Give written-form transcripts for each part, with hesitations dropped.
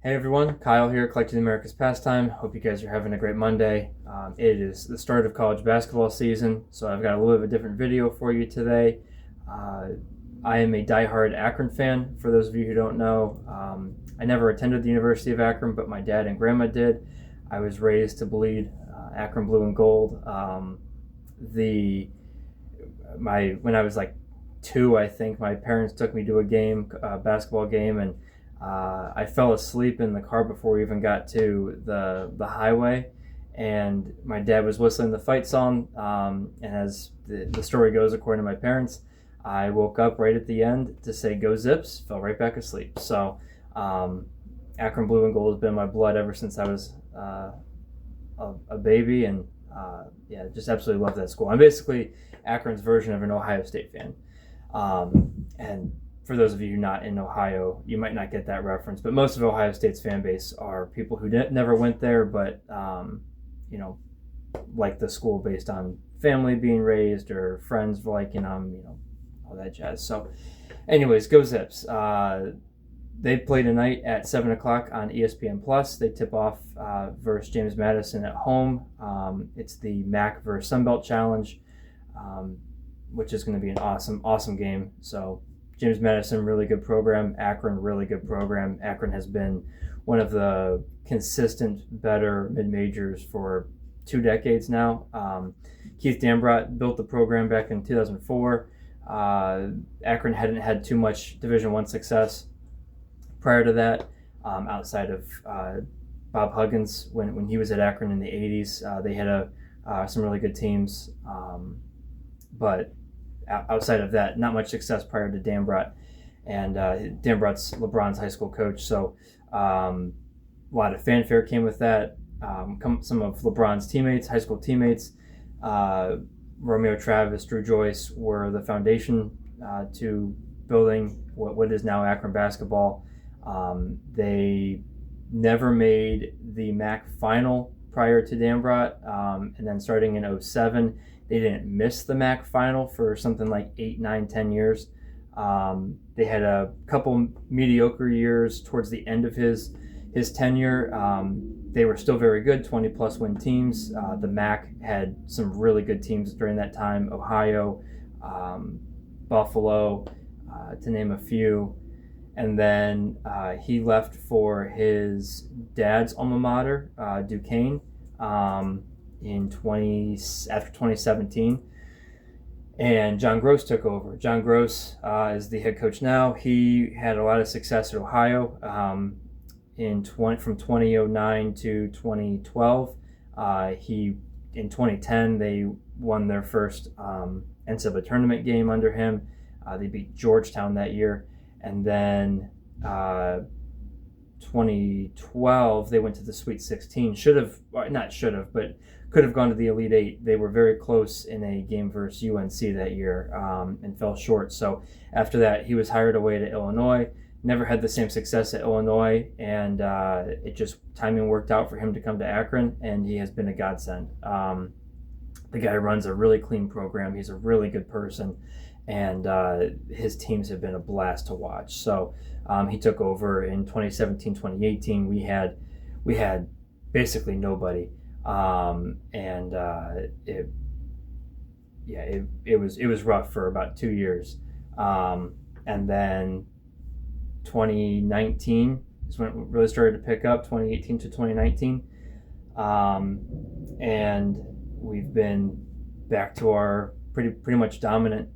Hey everyone, Kyle here, Collecting America's Pastime. Hope you guys are having a great Monday. It is the start of college basketball season, so I've got a little bit of a different video for you today. I am a diehard Akron fan, for those of you who don't know. I never attended the University of Akron, but my dad and grandma did. I was raised to bleed Akron blue and gold. When I was like 2, I think, my parents took me to a basketball game, and I fell asleep in the car before we even got to the highway, and my dad was whistling the fight song. And as the story goes, according to my parents, I woke up right at the end to say "Go Zips," fell right back asleep. So Akron blue and gold has been in my blood ever since I was a baby, and yeah, just absolutely love that school. I'm basically Akron's version of an Ohio State fan. And for those of you who are not in Ohio, you might not get that reference, but most of Ohio State's fan base are people who never went there, but like the school based on family being raised or friends liking them, all that jazz. So, anyways, go Zips. They play tonight at 7 o'clock on ESPN Plus. They tip off versus James Madison at home. It's the MAC versus Sunbelt Challenge, which is going to be an awesome game. So James Madison, really good program. Akron, really good program. Akron has been one of the consistent, better mid-majors for 2 decades now. Keith Dambrot built the program back in 2004. Akron hadn't had too much Division I success prior to that, outside of Bob Huggins when he was at Akron in the 80s. They had some really good teams, but outside of that, not much success prior to Dambrot. And Dambrot's LeBron's high school coach, so a lot of fanfare came with that. Some of LeBron's teammates, high school teammates, Romeo Travis, Drew Joyce, were the foundation to building what is now Akron basketball. They never made the MAC final prior to Dambrot, and then starting in 2007, they didn't miss the MAC final for something like 8, 9, 10 years. They had a couple mediocre years towards the end of his tenure. They were still very good, 20-plus win teams. The MAC had some really good teams during that time, Ohio, Buffalo, to name a few. And then he left for his dad's alma mater, Duquesne, after 2017, and John Gross took over. John Gross is the head coach now. He had a lot of success at Ohio from 2009 to 2012. In 2010 they won their first NCAA tournament game under him. They beat Georgetown that year, and then 2012 they went to the Sweet 16. But could have gone to the Elite 8. They were very close in a game versus UNC that year, and fell short. So after that, he was hired away to Illinois. Never had the same success at Illinois, and it just timing worked out for him to come to Akron, and he has been a godsend. The guy runs a really clean program. He's a really good person, and his teams have been a blast to watch. So he took over in 2017, 2018. We had basically nobody. It was rough for about 2 years, and then 2019 is when it really started to pick up. 2018 to 2019, and we've been back to our pretty much dominant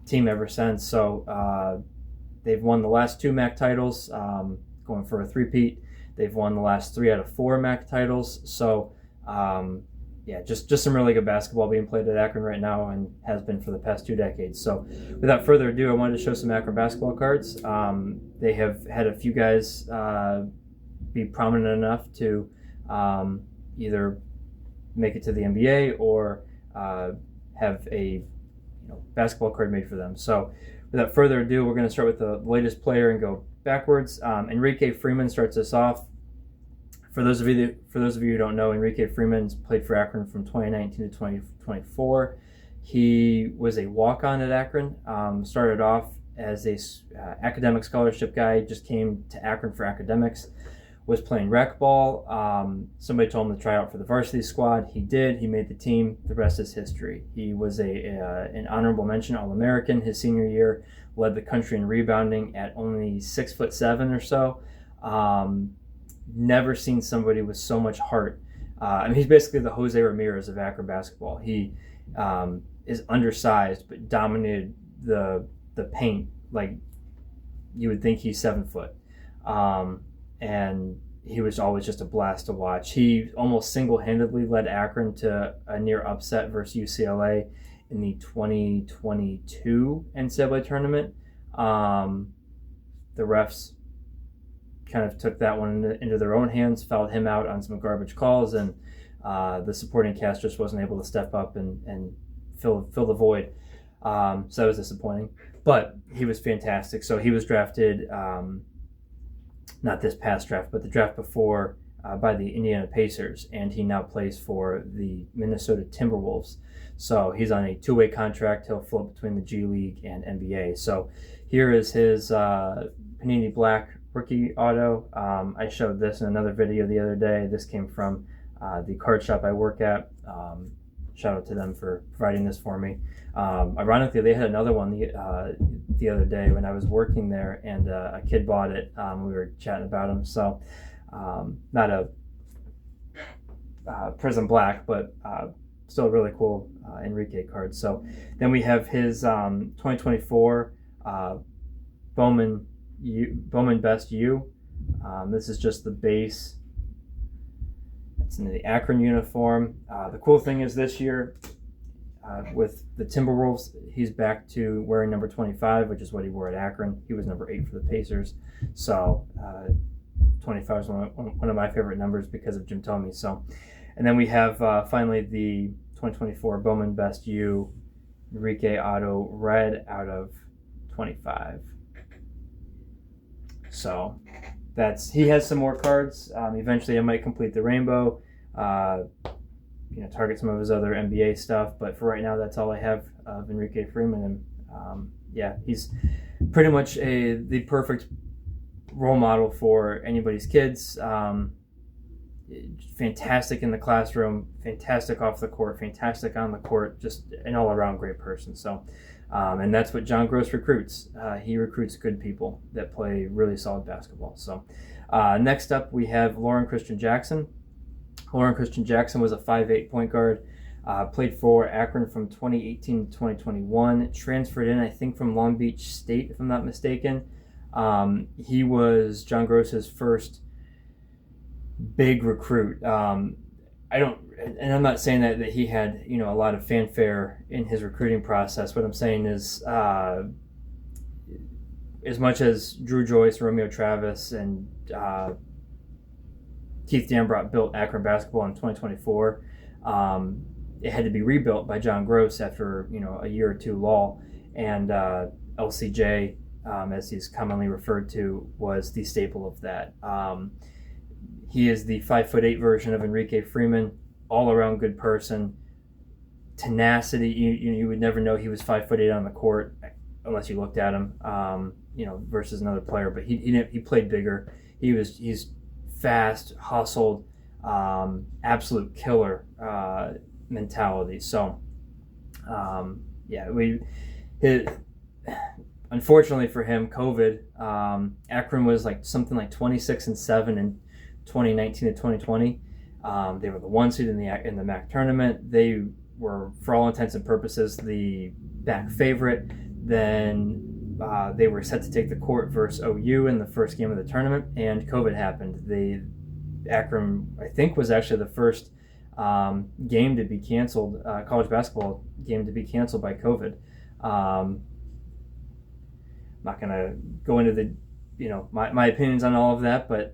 team ever since. So they've won the last 2 MAC titles, going for a three-peat. They've won the last 3 out of 4 MAC titles. So, just some really good basketball being played at Akron right now, and has been for the past 2 decades. So, without further ado, I wanted to show some Akron basketball cards. They have had a few guys be prominent enough to either make it to the NBA or have a basketball card made for them. So, without further ado, we're going to start with the latest player and go backwards. Enrique Freeman starts us off. For those of you who don't know, Enrique Freeman's played for Akron from 2019 to 2024. He was a walk-on at Akron. Started off as a academic scholarship guy. Just came to Akron for academics. Was playing rec ball. Somebody told him to try out for the varsity squad. He did. He made the team. The rest is history. He was an honorable mention All-American his senior year. Led the country in rebounding at only 6'7" or so. Never seen somebody with so much heart. He's basically the Jose Ramirez of Akron basketball. He is undersized but dominated the paint like you would think he's 7 foot. And he was always just a blast to watch. He almost single-handedly led Akron to a near upset versus UCLA in the 2022 NCAA tournament. The refs kind of took that one into their own hands, fouled him out on some garbage calls, and the supporting cast just wasn't able to step up and fill the void. So that was disappointing. But he was fantastic. So he was drafted... not this past draft, but the draft before by the Indiana Pacers, and he now plays for the Minnesota Timberwolves. So he's on a two-way contract. He'll float between the G League and NBA. So here is his Panini Black rookie auto. I showed this in another video the other day. This came from the card shop I work at. Shout out to them for providing this for me. Ironically, they had another one the other day when I was working there, and a kid bought it. We were chatting about him. So not a Prism Black, but still a really cool Enrique card. So then we have his 2024 Bowman Best U. This is just the base. It's in the Akron uniform. The cool thing is this year with the Timberwolves, he's back to wearing number 25, which is what he wore at Akron. He was number 8 for the Pacers. So 25 is one of my favorite numbers because of Jim Thome. So, and then we have finally the 2024 Bowman Best U Enrique Auto Red out of 25. So he has some more cards. Eventually I might complete the rainbow, target some of his other NBA stuff, but for right now that's all I have of Enrique Freeman. And he's pretty much the perfect role model for anybody's kids. Fantastic in the classroom, fantastic off the court, fantastic on the court, just an all-around great person. So and that's what John Gross recruits. He recruits good people that play really solid basketball. So next up we have Lauren Christian Jackson. Lauren Christian Jackson was a 5'8" point guard, played for Akron from 2018 to 2021, transferred in, I think, from Long Beach State, if I'm not mistaken. He was John Gross's first big recruit. I'm not saying that he had, a lot of fanfare in his recruiting process. What I'm saying is, as much as Drew Joyce, Romeo Travis, and Keith Dambrot built Akron basketball in 2024, it had to be rebuilt by John Gross after, a year or two lull. And LCJ, as he's commonly referred to, was the staple of that. He is the 5'8" version of Enrique Freeman, all-around good person, tenacity. You would never know he was 5'8" on the court unless you looked at him, versus another player. But he played bigger. He's fast, hustled, absolute killer mentality. So, unfortunately for him, COVID, Akron was something like 26-7 in 2019 to 2020. They were the 1 seed in the MAC tournament. They were, for all intents and purposes, the back favorite. Then they were set to take the court versus OU in the first game of the tournament, and COVID happened. Akron, I think, was actually the first game to be canceled, college basketball game to be canceled by COVID. I'm not going to go into my opinions on all of that, but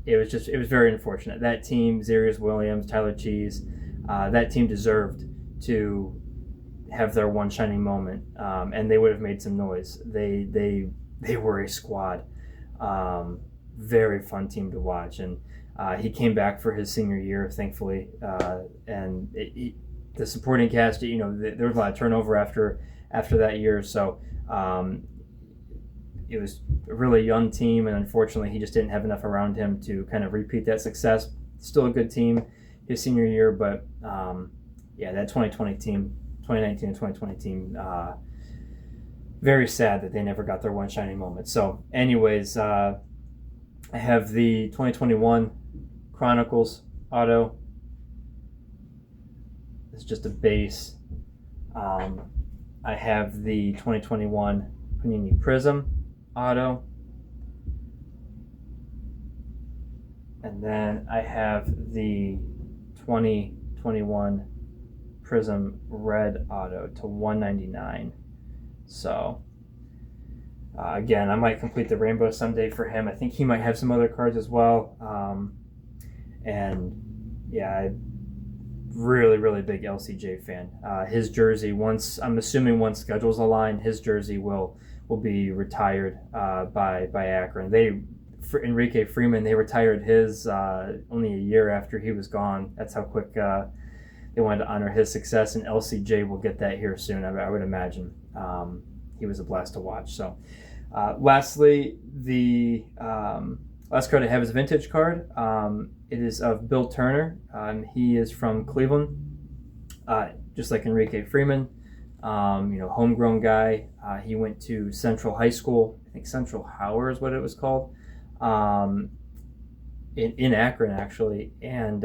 it was very unfortunate. That team, Zarius Williams, Tyler Cheese, that team deserved to have their one shining moment, and they would have made some noise. They were a squad, very fun team to watch, and he came back for his senior year, thankfully, and the supporting cast, there was a lot of turnover after that year. So it was a really young team, and unfortunately, he just didn't have enough around him to kind of repeat that success. Still a good team his senior year, but that 2019 and 2020 team, very sad that they never got their one shining moment. So, anyways, I have the 2021 Chronicles auto. It's just a base. I have the 2021 Panini Prism auto. And then I have the 2021 Prism Red auto to 199. So, again, I might complete the rainbow someday for him. I think he might have some other cards as well. I'm really, really big LCJ fan. His jersey, I'm assuming once schedules align, his jersey will be retired by Akron. For Enrique Freeman, they retired his only a year after he was gone. That's how quick they wanted to honor his success, and LCJ will get that here soon, I would imagine. He was a blast to watch. So, lastly, the last card I have is a vintage card. It is of Bill Turner. He is from Cleveland, just like Enrique Freeman. Homegrown guy. He went to Central High School. I think Central Howard is what it was called. In Akron, actually. And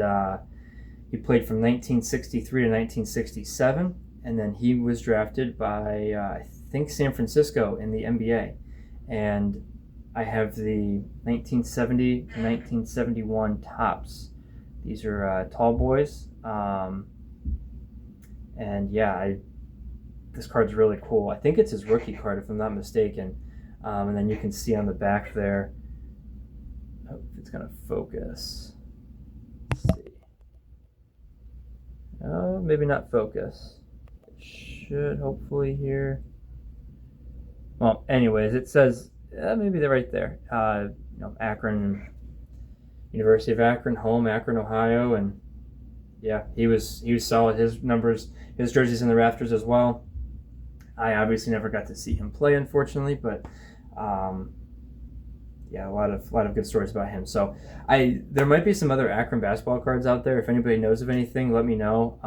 he played from 1963 to 1967. And then he was drafted by, I think, San Francisco in the NBA. And I have the 1970 to 1971 tops. These are tall boys. This card's really cool. I think it's his rookie card, if I'm not mistaken. And then you can see on the back there, I hope it's going to focus. Let's see. Oh, maybe not focus. It should hopefully here. Well, anyways, it says, maybe they're right there. Akron, University of Akron, home, Akron, Ohio. And yeah, he was solid. His numbers, his jersey's in the rafters as well. I obviously never got to see him play, unfortunately, but a lot of good stories about him. So there might be some other Akron basketball cards out there. If anybody knows of anything, let me know.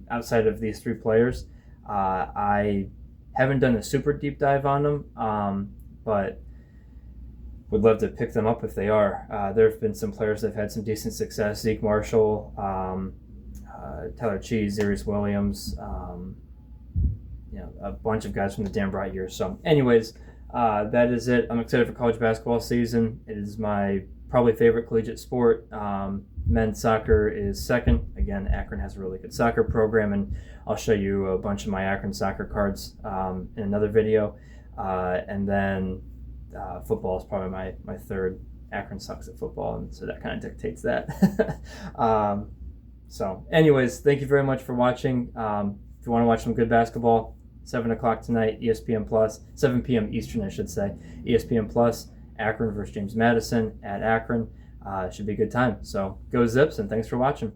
Outside of these three players, I haven't done a super deep dive on them, but would love to pick them up if they are. There have been some players that have had some decent success: Zeke Marshall, Tyler Cheese, Zarius Williams. A bunch of guys from the Dan Bright years. So anyways, that is it. I'm excited for college basketball season. It is my probably favorite collegiate sport. Men's soccer is second. Again, Akron has a really good soccer program, and I'll show you a bunch of my Akron soccer cards in another video. And then football is probably my third. Akron sucks at football, and so that kind of dictates that. So anyways, thank you very much for watching. If you want to watch some good basketball, 7 o'clock tonight, ESPN Plus, 7 p.m. Eastern, I should say, ESPN Plus, Akron versus James Madison at Akron. Should be a good time. So go Zips, and thanks for watching.